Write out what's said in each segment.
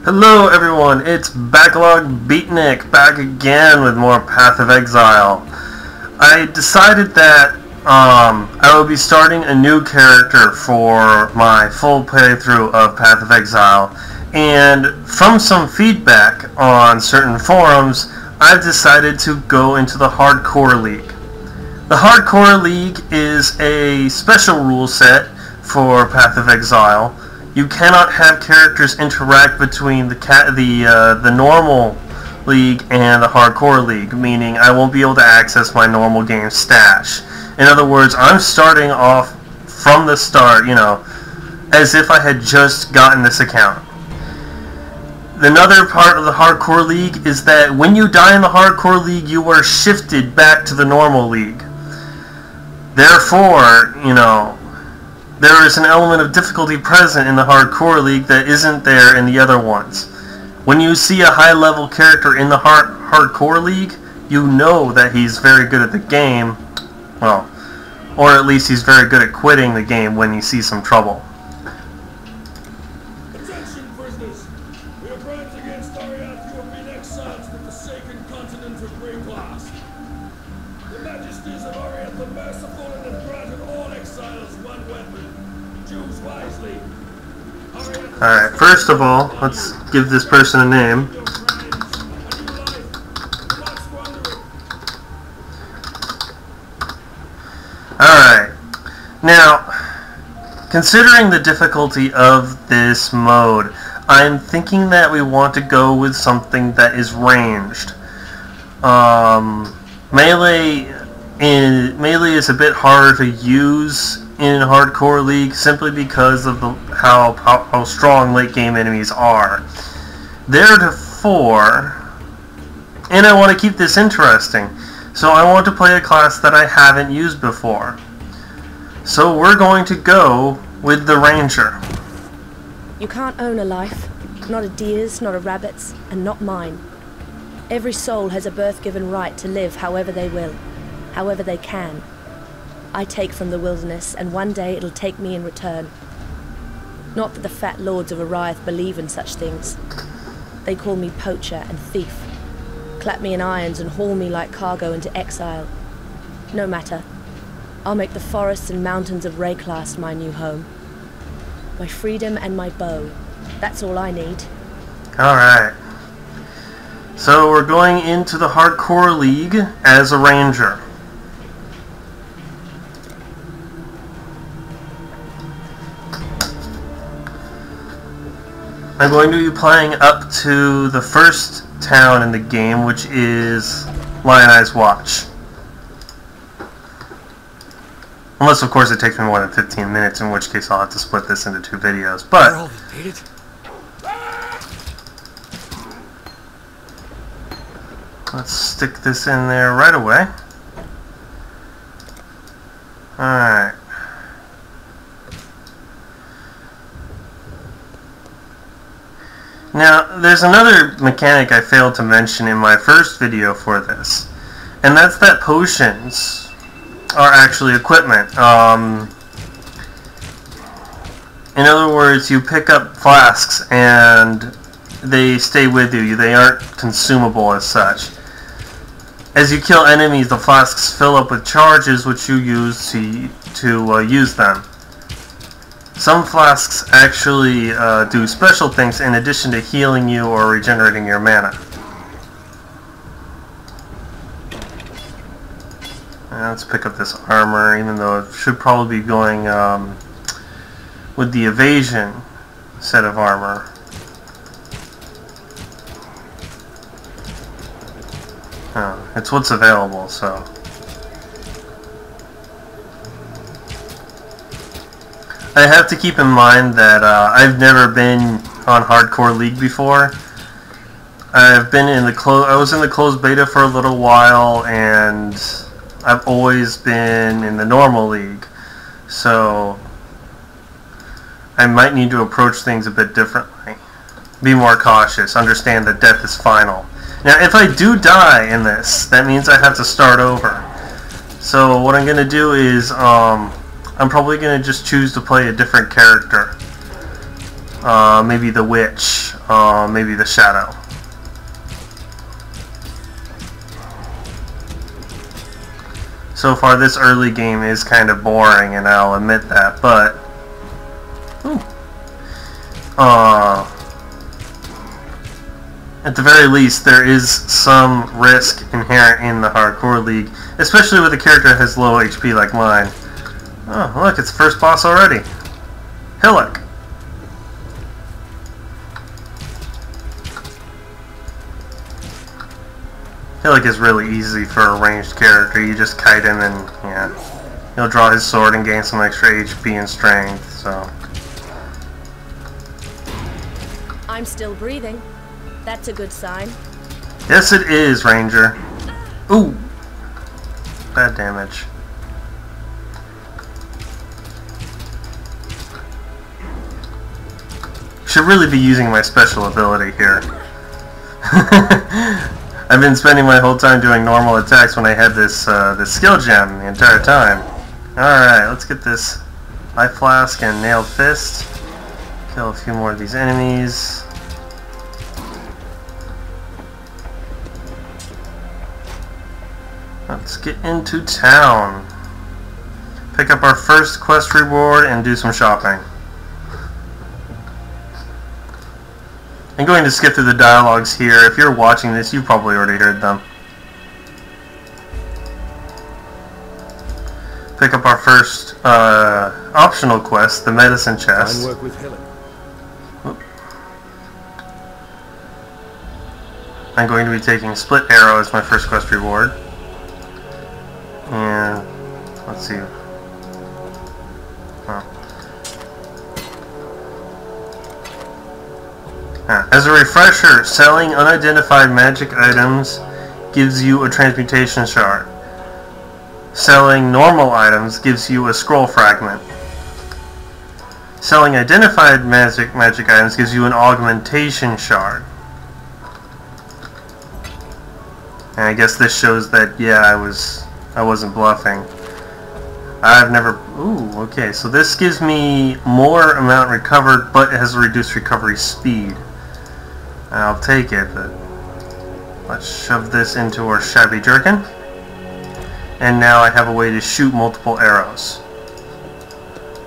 Hello everyone, it's Backlog Beatnik back again with more Path of Exile. I decided that I will be starting a new character for my full playthrough of Path of Exile, and from some feedback on certain forums, I've decided to go into the Hardcore League. The Hardcore League is a special rule set for Path of Exile. You cannot have characters interact between the normal league and the hardcore league, meaning I won't be able to access my normal game stash. In other words, I'm starting off from the start, as if I had just gotten this account. Another part of the hardcore league is that when you die in the hardcore league, you are shifted back to the normal league. Therefore, there is an element of difficulty present in the Hardcore League that isn't there in the other ones. When you see a high-level character in the Hardcore League, you know that he's very good at the game, well, or at least he's very good at quitting the game when he sees some trouble. Attention, prisoners! We are crimes against Ariath, you have been exiled to the forsaken continent of Great Glass. The majesties of Ariath are merciful and have granted all exiles one weapon. Choose wisely. Alright, first of all, let's give this person a name. Alright, now, considering the difficulty of this mode, I'm thinking that we want to go with something that is ranged. Melee is a bit harder to use in Hardcore League simply because of how strong late game enemies are. Therefore, and I want to keep this interesting, so I want to play a class that I haven't used before. So we're going to go with the Ranger. You can't own a life, not a deer's, not a rabbit's, and not mine. Every soul has a birth-given right to live however they will, however they can. I take from the wilderness, and one day it'll take me in return. Not that the fat lords of Ariath believe in such things. They call me poacher and thief, clap me in irons and haul me like cargo into exile. No matter. I'll make the forests and mountains of Rayclast my new home. My freedom and my bow. That's all I need. Alright. So we're going into the Hardcore League as a Ranger. I'm going to be playing up to the first town in the game, which is Lioneye's Watch. Unless, of course, it takes me more than 15 minutes, in which case I'll have to split this into 2 videos. But let's stick this in there right away. Alright. Now, there's another mechanic I failed to mention in my first video for this, and that's that potions are actually equipment. In other words, you pick up flasks and they stay with you. They aren't consumable as such. As you kill enemies, the flasks fill up with charges which you use to use them. Some flasks actually do special things in addition to healing you or regenerating your mana. Now let's pick up this armor, even though it should probably be going with the evasion set of armor. Oh, it's what's available, so. I have to keep in mind that I've never been on Hardcore League before. I've been in I was in the closed beta for a little while, and I've always been in the normal league. So I might need to approach things a bit differently. Be more cautious. Understand that death is final. Now, if I do die in this, that means I have to start over. So what I'm going to do is I'm probably going to just choose to play a different character. maybe the witch, maybe the shadow. So far, this early game is kind of boring, and I'll admit that, but at the very least, there is some risk inherent in the Hardcore League, especially with a character that has low HP like mine. Oh, look, it's the first boss already. Hillock. Hillock is really easy for a ranged character. You just kite him and, yeah, he'll draw his sword and gain some extra HP and strength, so. I'm still breathing. That's a good sign. Yes, it is, Ranger. Ooh. Bad damage. Should really be using my special ability here. I've been spending my whole time doing normal attacks when I had this this skill gem the entire time. Alright, let's get this life flask and nailed fist. Kill a few more of these enemies. Let's get into town. Pick up our first quest reward and do some shopping. I'm going to skip through the dialogues here. If you're watching this, you've probably already heard them. Pick up our first optional quest, the medicine chest. Fine work with Hillock. I'm going to be taking Split Arrow as my first quest reward. And let's see. As a refresher, selling unidentified magic items gives you a transmutation shard. Selling normal items gives you a scroll fragment. Selling identified magic items gives you an augmentation shard. And I guess this shows that, yeah, I wasn't bluffing. I've never... Ooh, okay, so this gives me more amount recovered, but it has a reduced recovery speed. I'll take it, but let's shove this into our shabby jerkin. And now I have a way to shoot multiple arrows.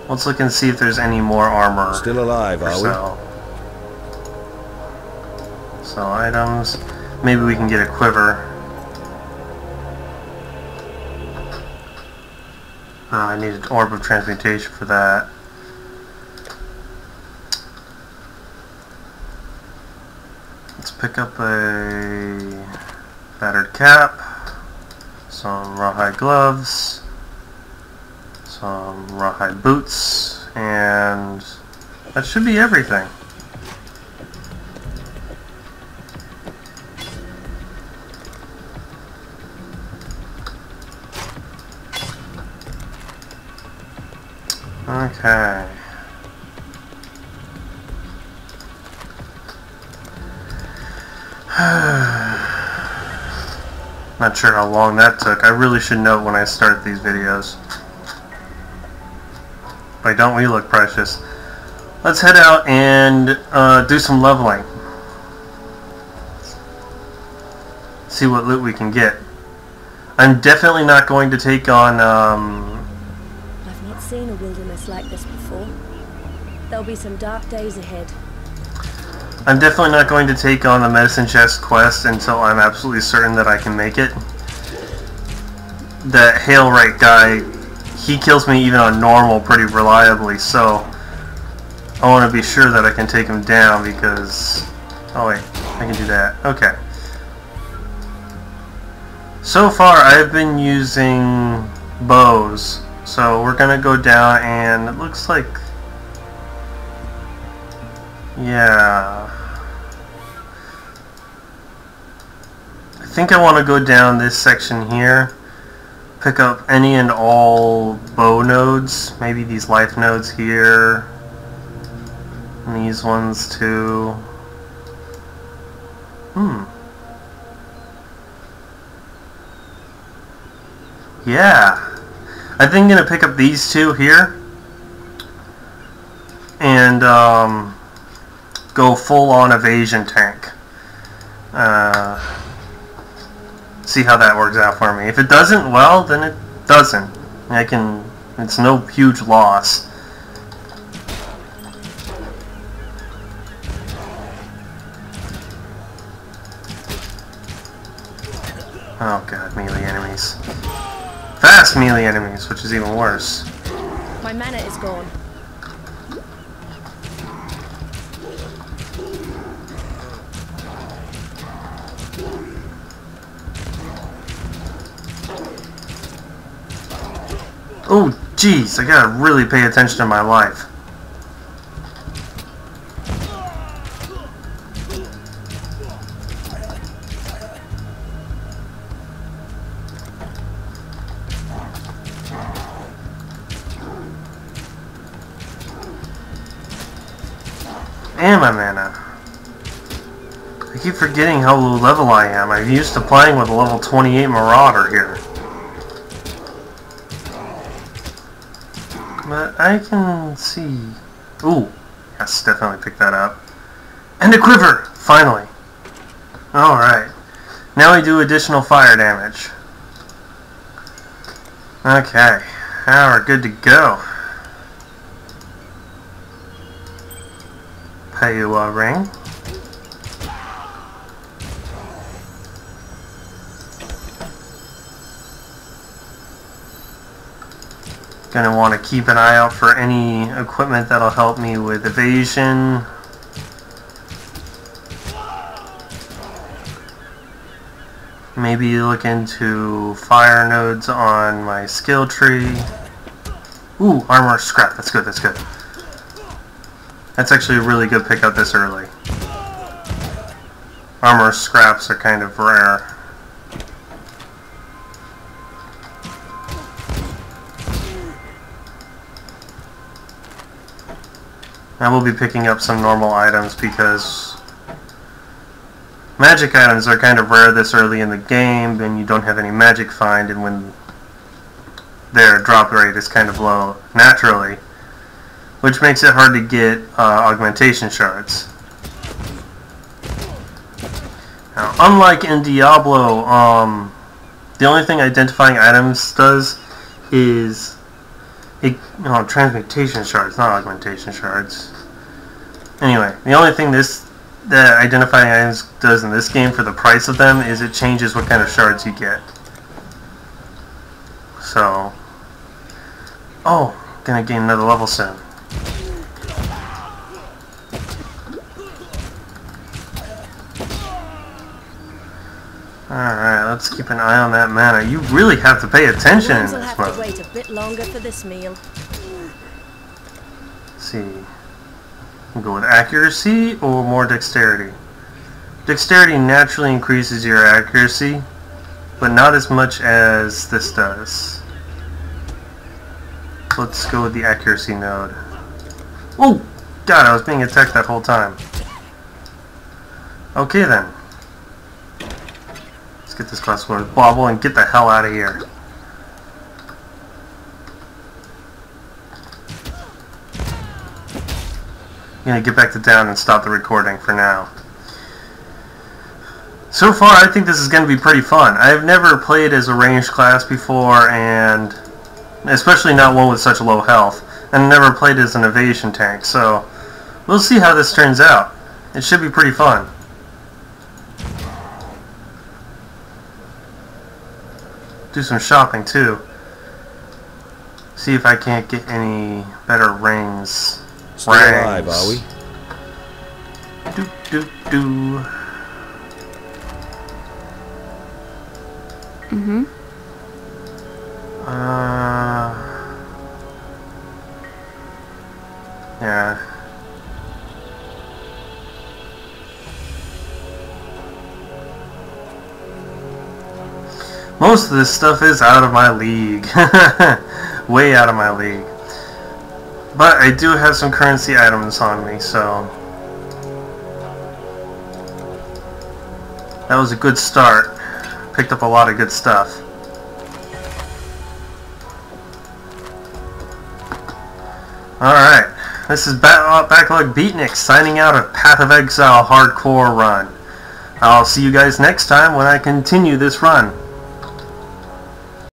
Let's look and see if there's any more armor. Still alive, are we? So items. Maybe we can get a quiver. I need an orb of transmutation for that. Let's pick up a battered cap, some rawhide gloves, some rawhide boots, and that should be everything. Okay. Not sure how long that took. I really should note when I start these videos. Why don't we look precious? Let's head out and do some leveling. See what loot we can get. I'm definitely not going to take on I've not seen a wilderness like this before. There'll be some dark days ahead. I'm definitely not going to take on the medicine chest quest until I'm absolutely certain that I can make it. That Hailrite guy, he kills me even on normal pretty reliably, so I want to be sure that I can take him down because... Oh wait, I can do that. Okay. So far I've been using bows, so we're gonna go down and it looks like... Yeah... I think I want to go down this section here, pick up any and all bow nodes, maybe these life nodes here, and these ones too. Yeah, I think I'm going to pick up these two here, and go full-on evasion tank. See how that works out for me. If it doesn't, well, then it doesn't. It's no huge loss. Oh god, melee enemies. Fast melee enemies, which is even worse. My mana is gone. Oh, jeez, I gotta really pay attention to my life. And my mana. I keep forgetting how low level I am. I'm used to playing with a level 28 Marauder here. But I can see... Ooh, yes, definitely pick that up. And a quiver! Finally! Alright. Now we do additional fire damage. Okay. Now we're good to go. Payua ring. Gonna want to keep an eye out for any equipment that'll help me with evasion. Maybe look into fire nodes on my skill tree. Ooh, armor scrap. That's good, that's good. That's actually a really good pickup this early. Armor scraps are kind of rare. I will be picking up some normal items because magic items are kind of rare this early in the game, and you don't have any magic find, and when their drop rate is kind of low naturally, which makes it hard to get augmentation shards. Now, unlike in Diablo, the only thing identifying items does is transmutation shards, not augmentation shards. Anyway, the only thing that identifying items does in this game for the price of them is it changes what kind of shards you get. So, gonna gain another level soon. Alright, let's keep an eye on that mana. You really have to pay attention in We'll this have mode. to wait a bit longer for this meal. Let's see. We'll go with accuracy or more dexterity. Dexterity naturally increases your accuracy, but not as much as this does. Let's go with the accuracy node. Oh! God, I was being attacked that whole time. Okay then. Let's get this class sword bobble and get the hell out of here. I'm gonna get back to down and stop the recording for now. So far, I think this is gonna be pretty fun. I've never played as a ranged class before, and especially not one with such low health, and never played as an evasion tank, so we'll see how this turns out. It should be pretty fun. Do some shopping too. See if I can't get any better rings. Still alive, are we? Do. Mm-hmm. Yeah. Most of this stuff is out of my league. Way out of my league. But I do have some currency items on me, so that was a good start. Picked up a lot of good stuff. Alright, this is Backlog Beatnik signing out of Path of Exile Hardcore run. I'll see you guys next time when I continue this run.